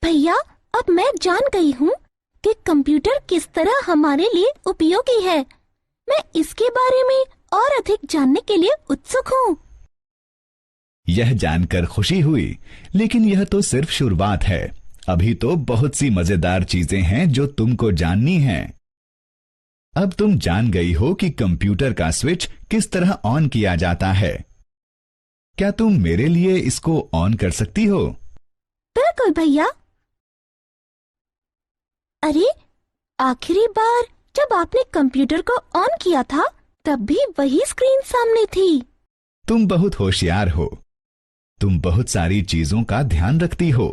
भैया, अब मैं जान गई हूँ कि कंप्यूटर किस तरह हमारे लिए उपयोगी है। मैं इसके बारे में और अधिक जानने के लिए उत्सुक हूँ। यह जानकर खुशी हुई, लेकिन यह तो सिर्फ शुरुआत है। अभी तो बहुत सी मजेदार चीजें हैं जो तुमको जाननी हैं। अब तुम जान गई हो कि कंप्यूटर का स्विच किस तरह ऑन किया जाता है। क्या तुम मेरे लिए इसको ऑन कर सकती हो? बिल्कुल भैया। अरे, आखिरी बार जब आपने कंप्यूटर को ऑन किया था तब भी वही स्क्रीन सामने थी। तुम बहुत होशियार हो। तुम बहुत सारी चीजों का ध्यान रखती हो।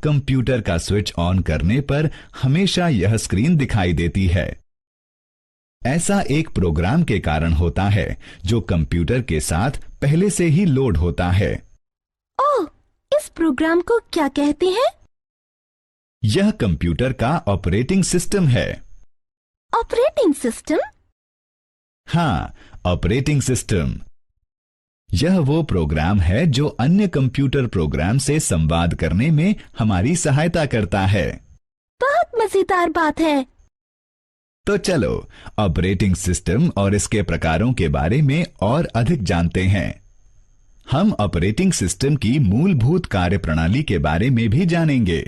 कंप्यूटर का स्विच ऑन करने पर हमेशा यह स्क्रीन दिखाई देती है। ऐसा एक प्रोग्राम के कारण होता है जो कंप्यूटर के साथ पहले से ही लोड होता है। ओह, इस प्रोग्राम को क्या कहते हैं? यह कंप्यूटर का ऑपरेटिंग सिस्टम है। Operating system? हाँ, ऑपरेटिंग सिस्टम। यह वो प्रोग्राम है जो अन्य कंप्यूटर प्रोग्राम से संवाद करने में हमारी सहायता करता है। बहुत मजेदार बात है। तो चलो ऑपरेटिंग सिस्टम और इसके प्रकारों के बारे में और अधिक जानते हैं। हम ऑपरेटिंग सिस्टम की मूलभूत कार्यप्रणाली के बारे में भी जानेंगे।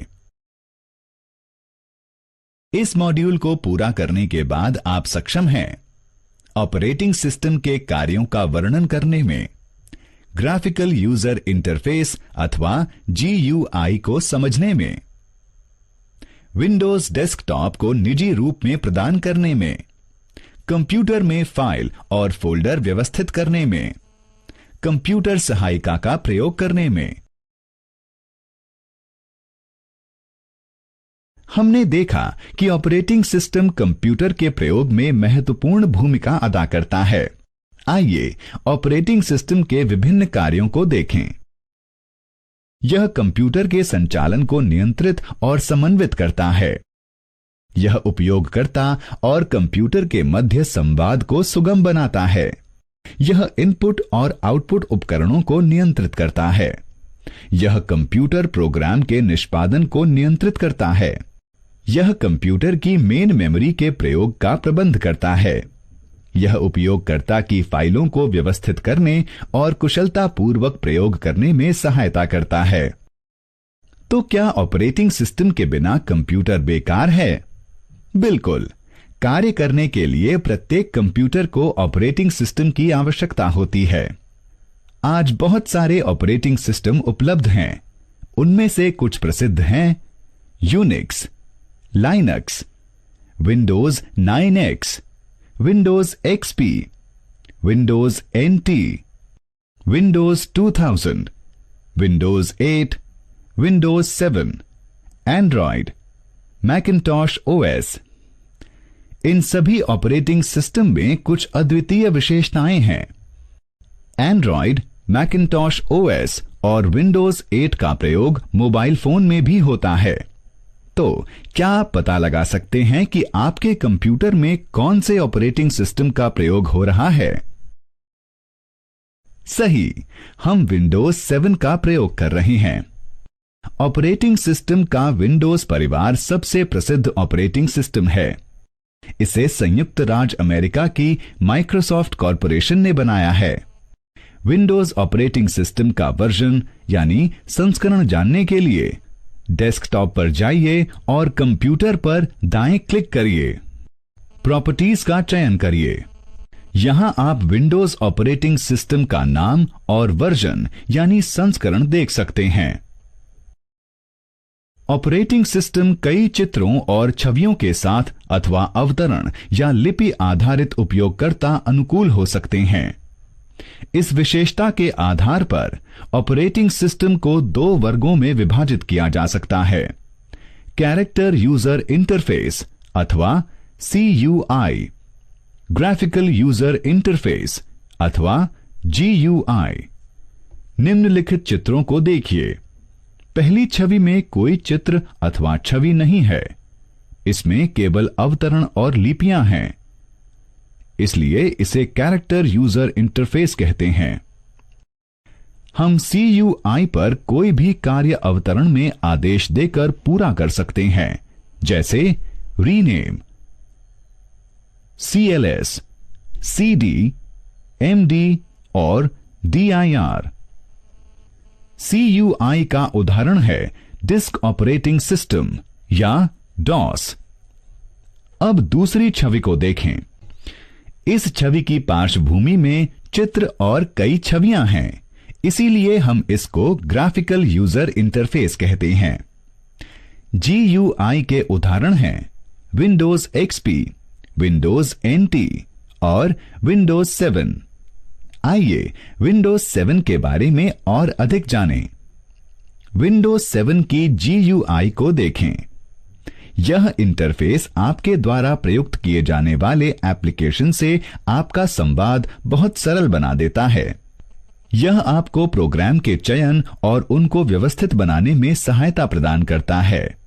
इस मॉड्यूल को पूरा करने के बाद आप सक्षम हैं ऑपरेटिंग सिस्टम के कार्यों का वर्णन करने में, ग्राफिकल यूजर इंटरफेस अथवा GUI को समझने में, विंडोज डेस्कटॉप को निजी रूप में प्रदान करने में, कंप्यूटर में फाइल और फोल्डर व्यवस्थित करने में, कंप्यूटर सहायिका का प्रयोग करने में। हमने देखा कि ऑपरेटिंग सिस्टम कंप्यूटर के प्रयोग में महत्वपूर्ण भूमिका अदा करता है। आइए ऑपरेटिंग सिस्टम के विभिन्न कार्यों को देखें। यह कंप्यूटर के संचालन को नियंत्रित और समन्वित करता है। यह उपयोगकर्ता और कंप्यूटर के मध्य संवाद को सुगम बनाता है। यह इनपुट और आउटपुट उपकरणों को नियंत्रित करता है। यह कंप्यूटर प्रोग्राम के निष्पादन को नियंत्रित करता है। यह कंप्यूटर की मेन मेमोरी के प्रयोग का प्रबंध करता है। यह उपयोगकर्ता की फाइलों को व्यवस्थित करने और कुशलतापूर्वक प्रयोग करने में सहायता करता है। तो क्या ऑपरेटिंग सिस्टम के बिना कंप्यूटर बेकार है? बिल्कुल। कार्य करने के लिए प्रत्येक कंप्यूटर को ऑपरेटिंग सिस्टम की आवश्यकता होती है। आज बहुत सारे ऑपरेटिंग सिस्टम उपलब्ध हैं। उनमें से कुछ प्रसिद्ध हैं Unix, Linux, Windows 9X, Windows XP, Windows NT, Windows 2000, Windows 8, Windows 7, Android, Macintosh OS। इन सभी ऑपरेटिंग सिस्टम में कुछ अद्वितीय विशेषताएं हैं। एंड्रॉयड, मैकिन्टॉश OS और विंडोज 8 का प्रयोग मोबाइल फोन में भी होता है। तो क्या आप पता लगा सकते हैं कि आपके कंप्यूटर में कौन से ऑपरेटिंग सिस्टम का प्रयोग हो रहा है? सही, हम विंडोज 7 का प्रयोग कर रहे हैं। ऑपरेटिंग सिस्टम का विंडोज परिवार सबसे प्रसिद्ध ऑपरेटिंग सिस्टम है। इसे संयुक्त राज्य अमेरिका की माइक्रोसॉफ्ट कॉरपोरेशन ने बनाया है। विंडोज ऑपरेटिंग सिस्टम का वर्जन यानी संस्करण जानने के लिए डेस्कटॉप पर जाइए और कंप्यूटर पर दाएं क्लिक करिए। प्रॉपर्टीज का चयन करिए। यहां आप विंडोज ऑपरेटिंग सिस्टम का नाम और वर्जन यानी संस्करण देख सकते हैं। ऑपरेटिंग सिस्टम कई चित्रों और छवियों के साथ अथवा अवतरण या लिपि आधारित उपयोगकर्ता अनुकूल हो सकते हैं। इस विशेषता के आधार पर ऑपरेटिंग सिस्टम को दो वर्गों में विभाजित किया जा सकता है, कैरेक्टर यूजर इंटरफेस अथवा CUI, ग्राफिकल यूजर इंटरफेस अथवा GUI। निम्नलिखित चित्रों को देखिए। पहली छवि में कोई चित्र अथवा छवि नहीं है। इसमें केवल अवतरण और लिपियां हैं, इसलिए इसे कैरेक्टर यूजर इंटरफेस कहते हैं। हम CUI पर कोई भी कार्य अवतरण में आदेश देकर पूरा कर सकते हैं, जैसे रीनेम, CLS, CD, MD और DIR। CUI का उदाहरण है डिस्क ऑपरेटिंग सिस्टम या DOS। अब दूसरी छवि को देखें। इस छवि की पार्श्वभूमि में चित्र और कई छवियां हैं, इसीलिए हम इसको ग्राफिकल यूजर इंटरफेस कहते हैं। GUI के उदाहरण हैं विंडोज XP, विंडोज NT और विंडोज 7। आइए विंडोज 7 के बारे में और अधिक जानें। विंडोज 7 की GUI को देखें। यह इंटरफेस आपके द्वारा प्रयुक्त किए जाने वाले एप्लीकेशन से आपका संवाद बहुत सरल बना देता है। यह आपको प्रोग्राम के चयन और उनको व्यवस्थित बनाने में सहायता प्रदान करता है।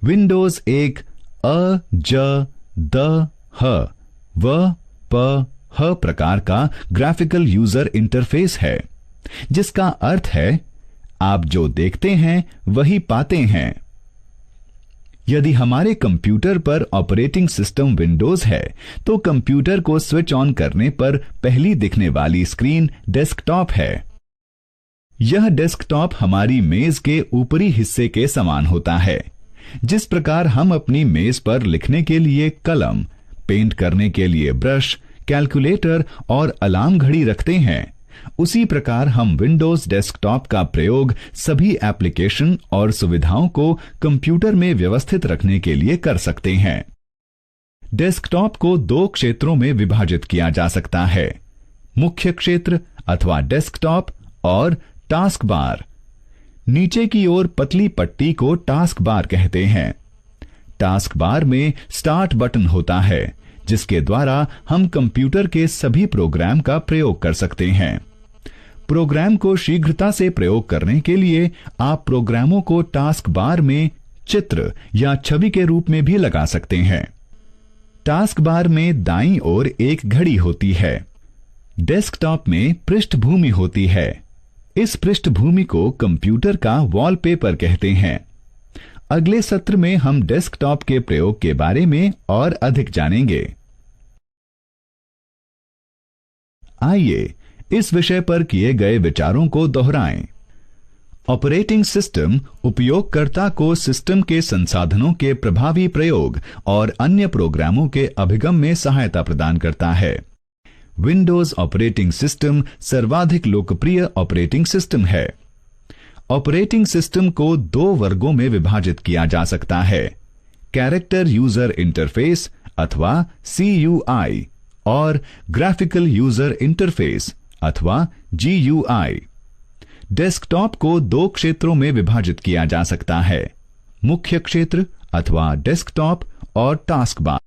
विंडोज एक अ, ज, द, ह, व, प, ह प्रकार का ग्राफिकल यूजर इंटरफेस है, जिसका अर्थ है आप जो देखते हैं वही पाते हैं। यदि हमारे कंप्यूटर पर ऑपरेटिंग सिस्टम विंडोज है, तो कंप्यूटर को स्विच ऑन करने पर पहली दिखने वाली स्क्रीन डेस्कटॉप है। यह डेस्कटॉप हमारी मेज के ऊपरी हिस्से के समान होता है। जिस प्रकार हम अपनी मेज पर लिखने के लिए कलम, पेंट करने के लिए ब्रश, कैलकुलेटर और अलार्म घड़ी रखते हैं, उसी प्रकार हम विंडोज डेस्कटॉप का प्रयोग सभी एप्लीकेशन और सुविधाओं को कंप्यूटर में व्यवस्थित रखने के लिए कर सकते हैं। डेस्कटॉप को दो क्षेत्रों में विभाजित किया जा सकता है, मुख्य क्षेत्र अथवा डेस्कटॉप और टास्क बार। नीचे की ओर पतली पट्टी को टास्क बार कहते हैं। टास्क बार में स्टार्ट बटन होता है, जिसके द्वारा हम कंप्यूटर के सभी प्रोग्राम का प्रयोग कर सकते हैं। प्रोग्राम को शीघ्रता से प्रयोग करने के लिए आप प्रोग्रामों को टास्क बार में चित्र या छवि के रूप में भी लगा सकते हैं। टास्क बार में दाईं ओर एक घड़ी होती है। डेस्कटॉप में पृष्ठभूमि होती है। इस पृष्ठभूमि को कंप्यूटर का वॉलपेपर कहते हैं। अगले सत्र में हम डेस्कटॉप के प्रयोग के बारे में और अधिक जानेंगे। आइए इस विषय पर किए गए विचारों को दोहराएं। ऑपरेटिंग सिस्टम उपयोगकर्ता को सिस्टम के संसाधनों के प्रभावी प्रयोग और अन्य प्रोग्रामों के अभिगम में सहायता प्रदान करता है। विंडोज ऑपरेटिंग सिस्टम सर्वाधिक लोकप्रिय ऑपरेटिंग सिस्टम है। ऑपरेटिंग सिस्टम को दो वर्गों में विभाजित किया जा सकता है, कैरेक्टर यूजर इंटरफेस अथवा CUI और ग्राफिकल यूजर इंटरफेस अथवा GUI। डेस्कटॉप को दो क्षेत्रों में विभाजित किया जा सकता है, मुख्य क्षेत्र अथवा डेस्कटॉप और टास्क बार।